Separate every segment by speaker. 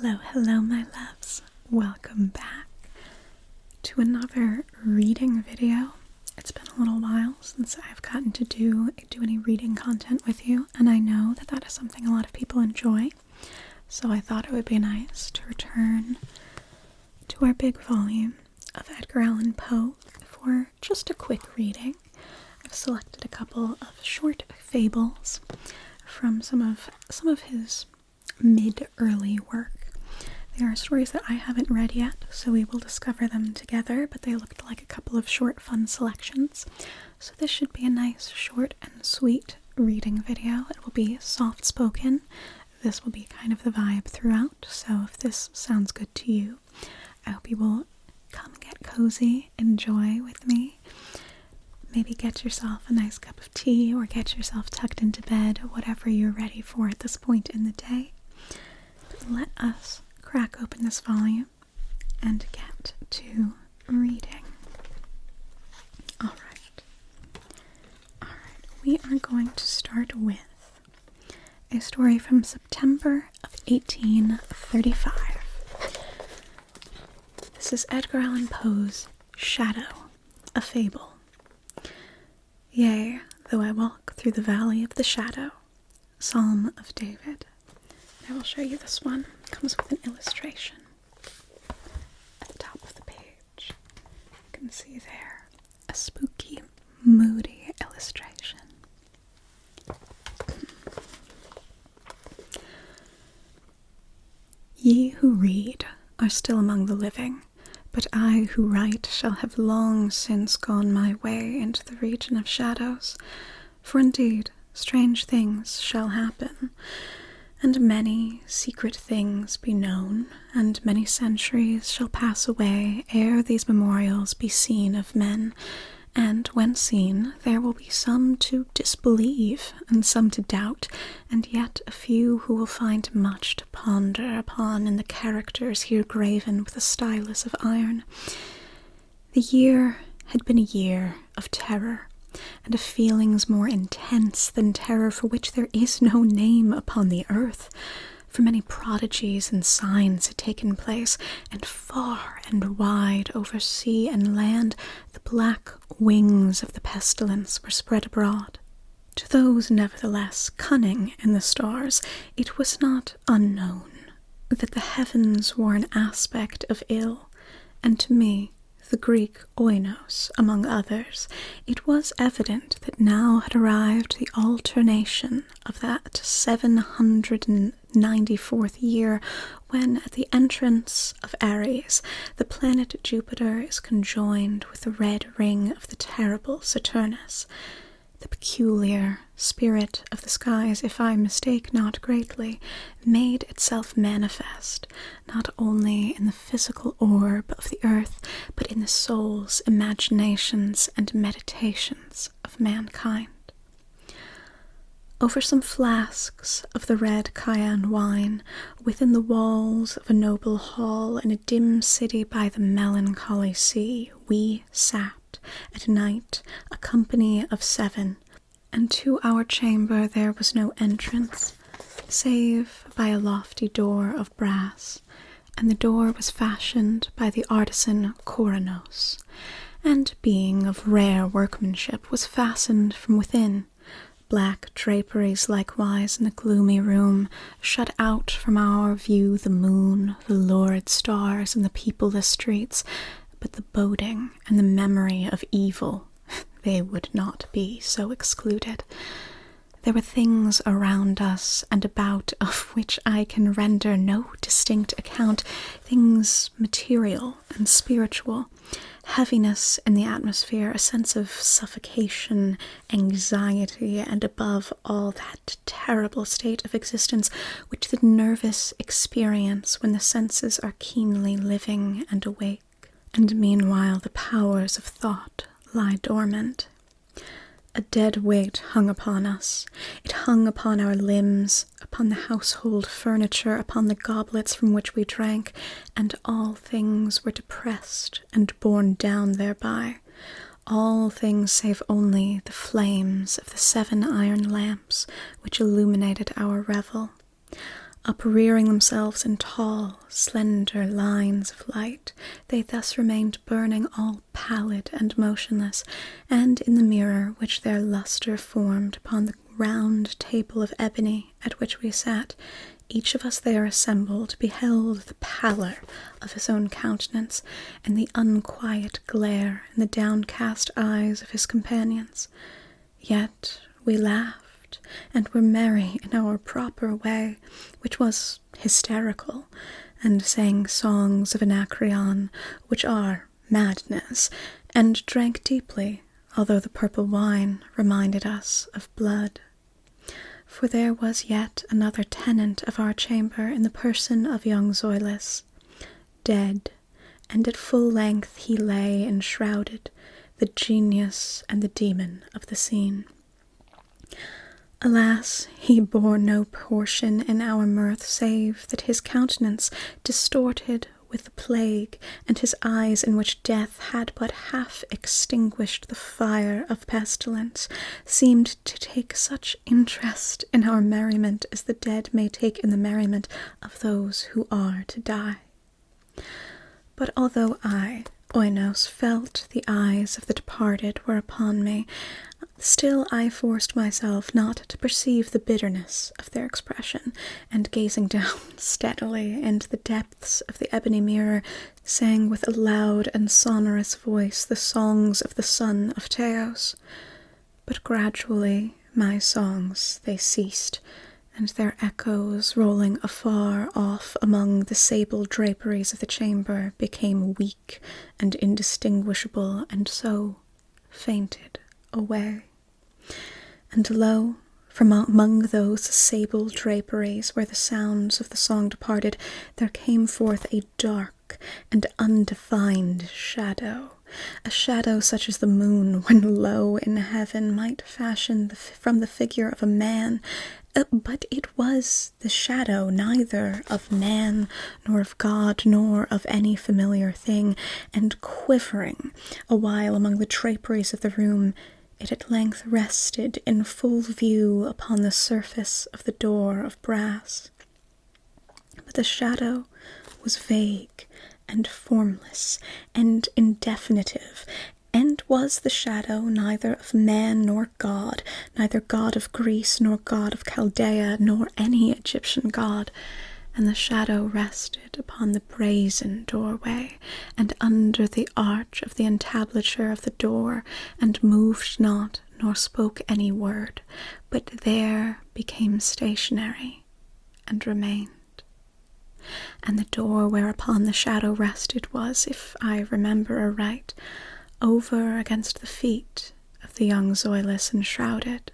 Speaker 1: Hello, my loves. Welcome back to another reading video. It's been a little while since I've gotten to do any reading content with you, and I know that is something a lot of people enjoy, so I thought it would be nice to return to our big volume of Edgar Allan Poe for just a quick reading. I've selected a couple of short fables from some of his mid-early work. They are stories that I haven't read yet, so we will discover them together, but they looked like a couple of short, fun selections. So this should be a nice, short, and sweet reading video. It will be soft-spoken. This will be kind of the vibe throughout, so if this sounds good to you, I hope you will come get cozy, enjoy with me. Maybe get yourself a nice cup of tea, or get yourself tucked into bed, whatever you're ready for at this point in the day. But let us crack open this volume and get to reading. Alright, we are going to start with a story from September of 1835. This is Edgar Allan Poe's Shadow, a Fable. Yea, though I walk through the valley of the shadow, Psalm of David. I will show you this one. It comes with an illustration at the top of the page. You can see there a spooky, moody illustration. Ye who read are still among the living, but I who write shall have long since gone my way into the region of shadows, for indeed strange things shall happen, and many secret things be known, and many centuries shall pass away ere these memorials be seen of men, and when seen there will be some to disbelieve and some to doubt, and yet a few who will find much to ponder upon in the characters here graven with a stylus of iron. The year had been a year of terror, and of feelings more intense than terror, for which there is no name upon the earth. For many prodigies and signs had taken place, and far and wide over sea and land the black wings of the pestilence were spread abroad. To those, nevertheless, cunning in the stars, it was not unknown that the heavens wore an aspect of ill, and to me, the Greek oinos, among others, it was evident that now had arrived the alternation of that 794th year, when, at the entrance of Aries, the planet Jupiter is conjoined with the red ring of the terrible Saturnus. The peculiar spirit of the skies, if I mistake not greatly, made itself manifest, not only in the physical orb of the earth, but in the souls, imaginations, and meditations of mankind. Over some flasks of the red Chian wine, within the walls of a noble hall in a dim city by the melancholy sea, we sat at night, a company of 7, and to our chamber there was no entrance, save by a lofty door of brass, and the door was fashioned by the artisan Coronos, and being of rare workmanship was fastened from within. Black draperies likewise in the gloomy room shut out from our view the moon, the lurid stars, and the peopleless streets, but the boding and the memory of evil, they would not be so excluded. There were things around us and about of which I can render no distinct account, things material and spiritual, heaviness in the atmosphere, a sense of suffocation, anxiety, and above all that terrible state of existence which the nervous experience when the senses are keenly living and awake, and meanwhile the powers of thought lie dormant. A dead weight hung upon us. It hung upon our limbs, upon the household furniture, upon the goblets from which we drank, and all things were depressed and borne down thereby. All things save only the flames of the 7 iron lamps which illuminated our revel. Uprearing themselves in tall, slender lines of light, they thus remained burning all pallid and motionless, and in the mirror which their lustre formed upon the round table of ebony at which we sat, each of us there assembled beheld the pallor of his own countenance and the unquiet glare in the downcast eyes of his companions. Yet we laughed and were merry in our proper way, which was hysterical, and sang songs of Anacreon, which are madness, and drank deeply, although the purple wine reminded us of blood. For there was yet another tenant of our chamber in the person of young Zoilus, dead, and at full length he lay enshrouded, the genius and the demon of the scene. Alas, he bore no portion in our mirth, save that his countenance, distorted with the plague, and his eyes, in which death had but half extinguished the fire of pestilence, seemed to take such interest in our merriment as the dead may take in the merriment of those who are to die. But although I, Oinos, felt the eyes of the departed were upon me, still I forced myself not to perceive the bitterness of their expression, and gazing down steadily into the depths of the ebony mirror, sang with a loud and sonorous voice the songs of the son of Teos. But gradually my songs they ceased, and their echoes, rolling afar off among the sable draperies of the chamber, became weak and indistinguishable, and so fainted away. And lo, from among those sable draperies where the sounds of the song departed, there came forth a dark and undefined shadow, a shadow such as the moon, when low in heaven, might fashion from the figure of a man, but it was the shadow neither of man, nor of God, nor of any familiar thing, and quivering a while among the draperies of the room, it at length rested in full view upon the surface of the door of brass. But the shadow was vague and formless and indefinitive, and was the shadow neither of man nor god, neither god of Greece nor god of Chaldea, nor any Egyptian god. And the shadow rested upon the brazen doorway, and under the arch of the entablature of the door, and moved not, nor spoke any word, but there became stationary, and remained. And the door whereupon the shadow rested was, if I remember aright, over against the feet of the young Zoilus enshrouded.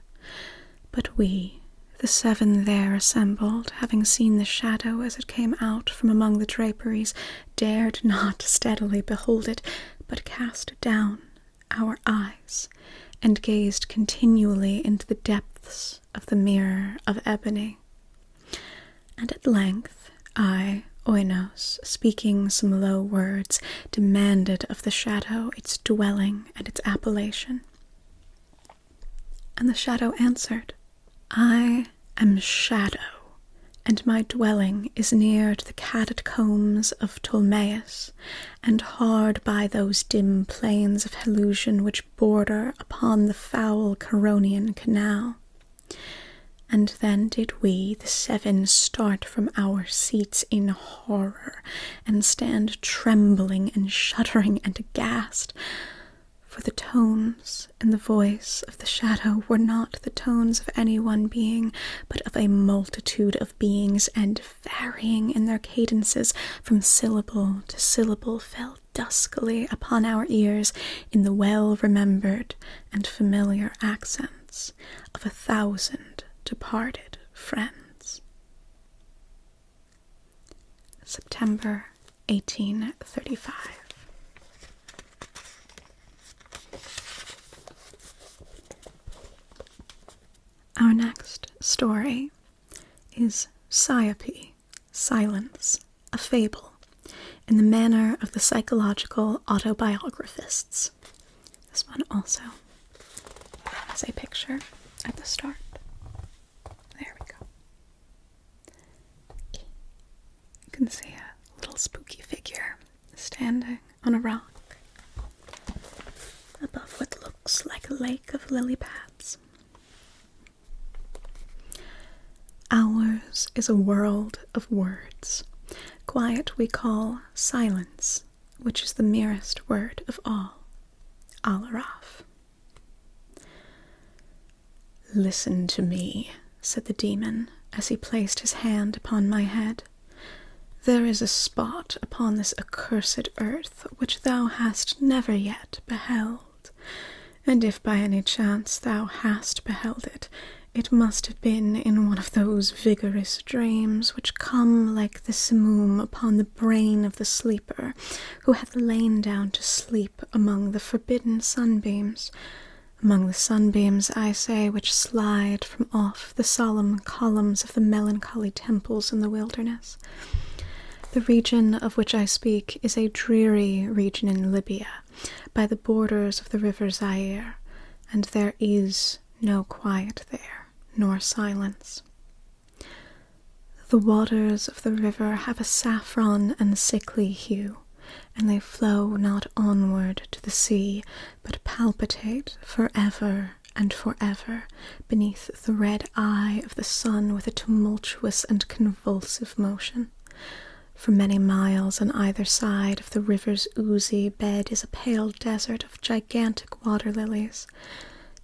Speaker 1: But we, the seven there assembled, having seen the shadow as it came out from among the draperies, dared not steadily behold it, but cast down our eyes, and gazed continually into the depths of the mirror of ebony. And at length I, Oinos, speaking some low words, demanded of the shadow its dwelling and its appellation. And the shadow answered, I am Shadow, and my dwelling is near to the catacombs of Ptolemaeus, and hard by those dim plains of Helusion which border upon the foul Charonian canal. And then did we, the seven, start from our seats in horror, and stand trembling and shuddering and aghast. For the tones in the voice of the shadow were not the tones of any one being, but of a multitude of beings, and varying in their cadences from syllable to syllable, fell duskily upon our ears in the well-remembered and familiar accents of 1,000 departed friends. September 1835. Our next story is Siope, Silence, a Fable, in the manner of the psychological autobiographists. This one also has a picture at the start. There we go. can see a little spooky figure standing on a rock above what looks like a lake of lily pads. Ours is a world of words. Quiet we call silence, which is the merest word of all. Alaraf. Listen to me, said the demon, as he placed his hand upon my head. There is a spot upon this accursed earth which thou hast never yet beheld, and if by any chance thou hast beheld it, it must have been in one of those vigorous dreams which come like the simoom upon the brain of the sleeper who hath lain down to sleep among the forbidden sunbeams, among the sunbeams, I say, which slide from off the solemn columns of the melancholy temples in the wilderness. The region of which I speak is a dreary region in Libya, by the borders of the river Zaire, and there is no quiet there, nor silence. The waters of the river have a saffron and sickly hue, and they flow not onward to the sea, but palpitate forever and forever beneath the red eye of the sun with a tumultuous and convulsive motion. For many miles on either side of the river's oozy bed is a pale desert of gigantic water lilies.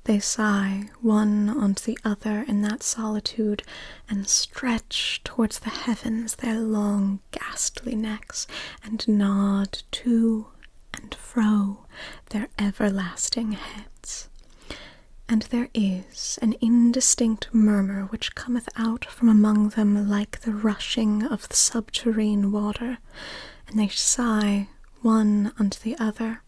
Speaker 1: They sigh one unto the other in that solitude, and stretch towards the heavens their long ghastly necks, and nod to and fro their everlasting heads. And there is an indistinct murmur which cometh out from among them like the rushing of the subterrene water, and they sigh one unto the other.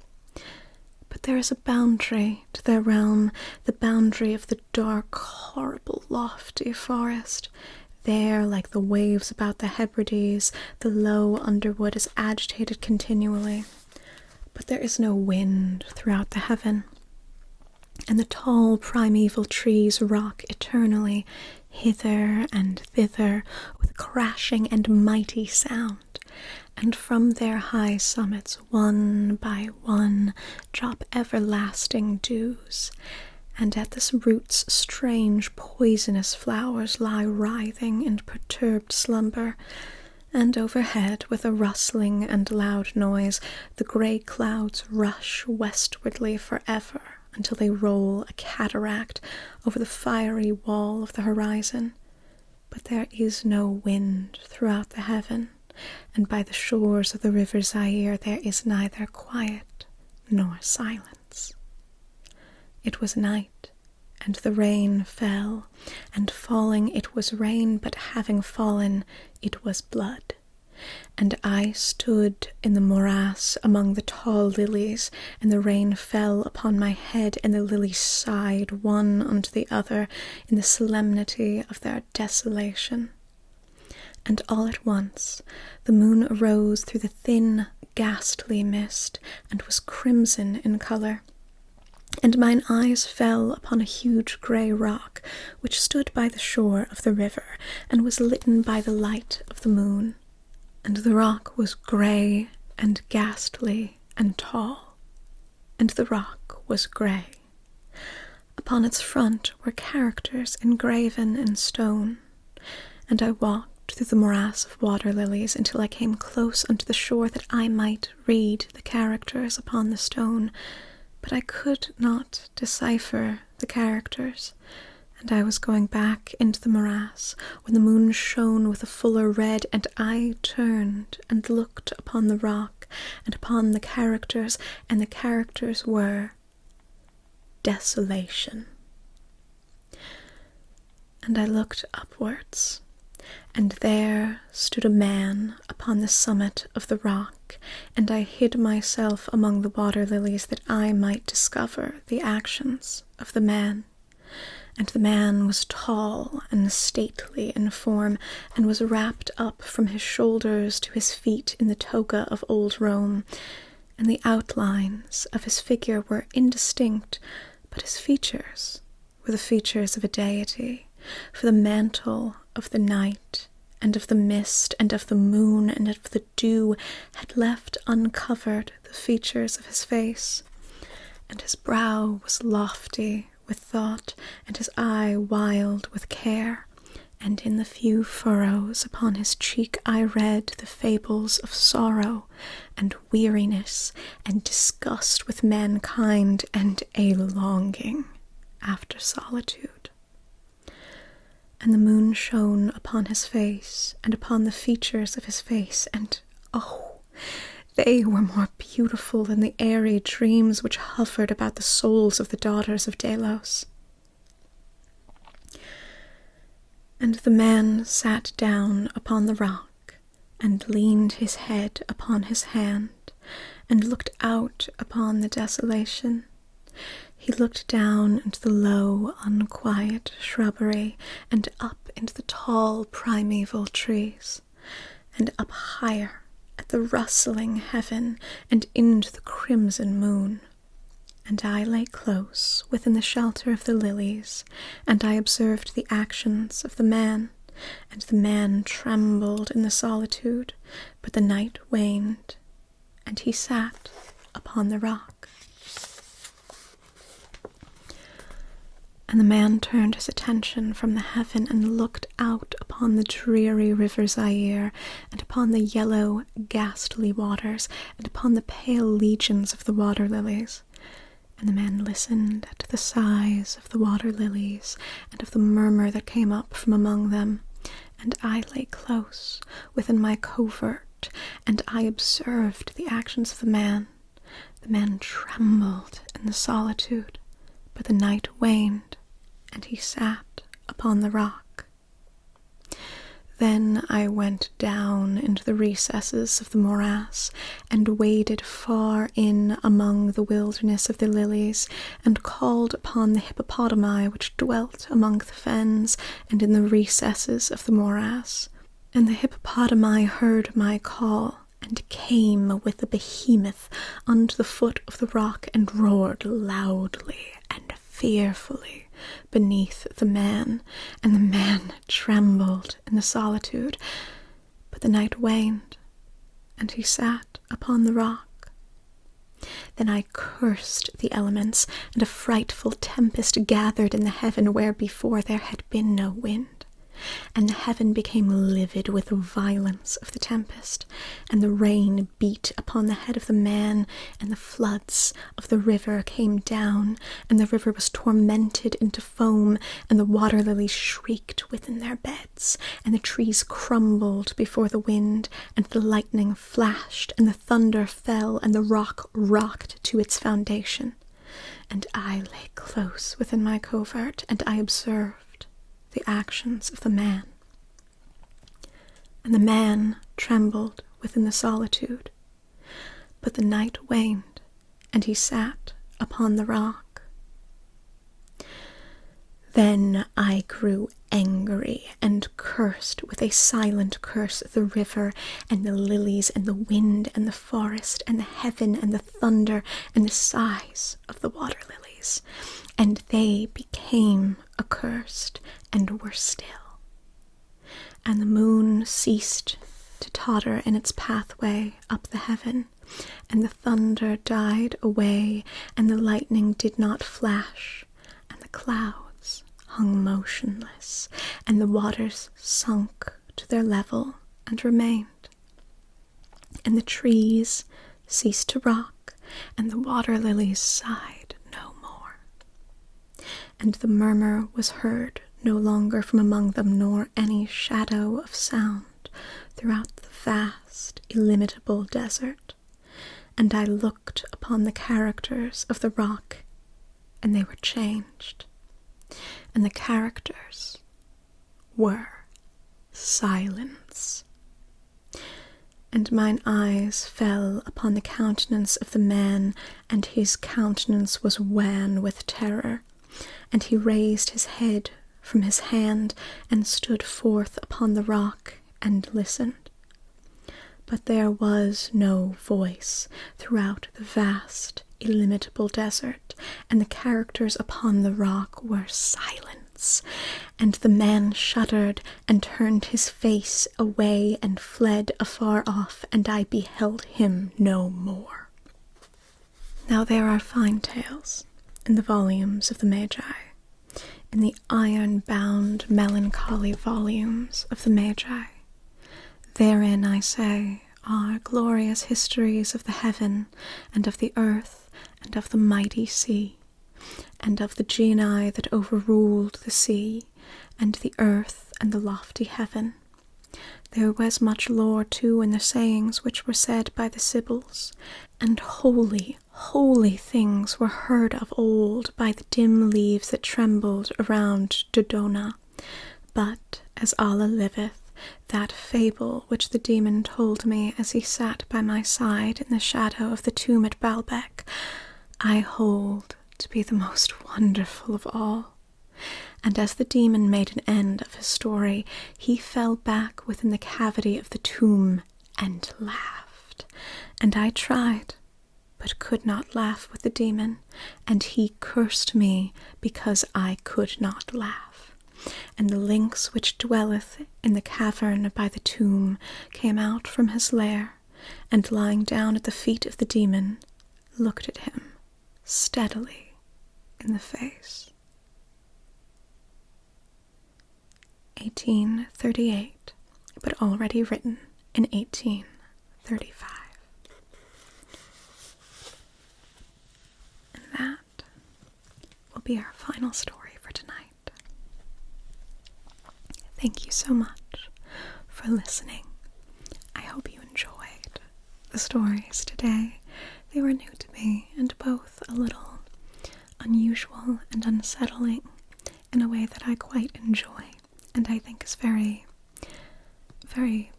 Speaker 1: But there is a boundary to their realm, the boundary of the dark, horrible, lofty forest. There, like the waves about the Hebrides, the low underwood is agitated continually. But there is no wind throughout the heaven, and the tall primeval trees rock eternally, hither and thither, with crashing and mighty sound. And from their high summits, one by one, drop everlasting dews, and at the roots strange poisonous flowers lie writhing in perturbed slumber, and overhead, with a rustling and loud noise, the grey clouds rush westwardly forever, until they roll a cataract over the fiery wall of the horizon. But there is no wind throughout the heaven, and by the shores of the river Zaire there is neither quiet nor silence. It was night, and the rain fell, and falling it was rain, but having fallen it was blood. And I stood in the morass among the tall lilies, and the rain fell upon my head, and the lilies sighed one unto the other in the solemnity of their desolation. And all at once the moon arose through the thin, ghastly mist, and was crimson in colour. And mine eyes fell upon a huge grey rock, which stood by the shore of the river, and was litten by the light of the moon. And the rock was grey and ghastly and tall, and the rock was grey. Upon its front were characters engraven in stone, and I walked through the morass of water lilies until I came close unto the shore that I might read the characters upon the stone, but I could not decipher the characters. And I was going back into the morass when the moon shone with a fuller red, and I turned and looked upon the rock and upon the characters, and the characters were desolation. And I looked upwards, and there stood a man upon the summit of the rock, and I hid myself among the water lilies that I might discover the actions of the man. And the man was tall and stately in form, and was wrapped up from his shoulders to his feet in the toga of old Rome, and the outlines of his figure were indistinct, but his features were the features of a deity, for the mantle of the night and of the mist, and of the moon, and of the dew, had left uncovered the features of his face, and his brow was lofty with thought, and his eye wild with care, and in the few furrows upon his cheek I read the fables of sorrow, and weariness, and disgust with mankind, and a longing after solitude. And the moon shone upon his face, and upon the features of his face, and oh, they were more beautiful than the airy dreams which hovered about the souls of the daughters of Delos. And the man sat down upon the rock, and leaned his head upon his hand, and looked out upon the desolation. He looked down into the low, unquiet shrubbery, and up into the tall primeval trees, and up higher at the rustling heaven, and into the crimson moon. And I lay close within the shelter of the lilies, and I observed the actions of the man, and the man trembled in the solitude, but the night waned, and he sat upon the rock. And the man turned his attention from the heaven and looked out upon the dreary river Zaire, and upon the yellow, ghastly waters, and upon the pale legions of the water lilies. And the man listened to the sighs of the water lilies, and of the murmur that came up from among them. And I lay close within my covert, and I observed the actions of the man. The man trembled in the solitude, but the night waned, and he sat upon the rock. Then I went down into the recesses of the morass, and waded far in among the wilderness of the lilies, and called upon the hippopotami which dwelt among the fens and in the recesses of the morass. And the hippopotami heard my call, and came with the behemoth unto the foot of the rock, and roared loudly and fearfully beneath the man, and the man trembled in the solitude, but the night waned, and he sat upon the rock. Then I cursed the elements, and a frightful tempest gathered in the heaven where before there had been no wind. And the heaven became livid with the violence of the tempest, and the rain beat upon the head of the man, and the floods of the river came down, and the river was tormented into foam, and the water lilies shrieked within their beds, and the trees crumbled before the wind, and the lightning flashed, and the thunder fell, and the rock rocked to its foundation. And I lay close within my covert, and I observed the actions of the man. And the man trembled within the solitude, but the night waned, and he sat upon the rock. Then I grew angry, and cursed with a silent curse the river, and the lilies, and the wind, and the forest, and the heaven, and the thunder, and the sighs of the water lilies. And they became accursed, and were still. And the moon ceased to totter in its pathway up the heaven, and the thunder died away, and the lightning did not flash, and the clouds hung motionless, and the waters sunk to their level and remained. And the trees ceased to rock, and the water lilies sighed no more. And the murmur was heard no longer from among them, nor any shadow of sound throughout the vast, illimitable desert. And I looked upon the characters of the rock, and they were changed. And the characters were silence. And mine eyes fell upon the countenance of the man, and his countenance was wan with terror. And he raised his head from his hand, and stood forth upon the rock, and listened. But there was no voice throughout the vast, illimitable desert, and the characters upon the rock were silent once, and the man shuddered and turned his face away and fled afar off, and I beheld him no more. Now there are fine tales in the volumes of the Magi, in the iron-bound, melancholy volumes of the Magi. Therein, I say, are glorious histories of the heaven and of the earth and of the mighty sea, and of the genii that overruled the sea and the earth and the lofty heaven. There was much lore, too, in the sayings which were said by the Sibyls, and holy, holy things were heard of old by the dim leaves that trembled around Dodona. But, as Allah liveth, that fable which the demon told me as he sat by my side in the shadow of the tomb at Baalbec, I hold to be the most wonderful of all. And as the demon made an end of his story, he fell back within the cavity of the tomb and laughed. And I tried, but could not laugh with the demon, and he cursed me because I could not laugh. And the lynx which dwelleth in the cavern by the tomb came out from his lair, and lying down at the feet of the demon, looked at him steadily in the face. 1838, but already written in 1835. And that will be our final story for tonight. Thank you so much for listening. I hope you enjoyed the stories today. They were new to me and both a little unusual and unsettling in a way that I quite enjoy, and I think is very, very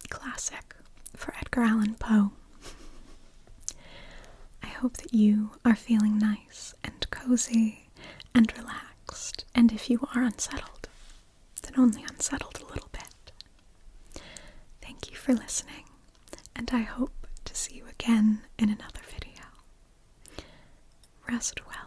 Speaker 1: classic for Edgar Allan Poe. I hope that you are feeling nice and cozy and relaxed, and if you are unsettled, then only unsettled a little bit. Thank you for listening, and I hope to see you again in another video. Rest well.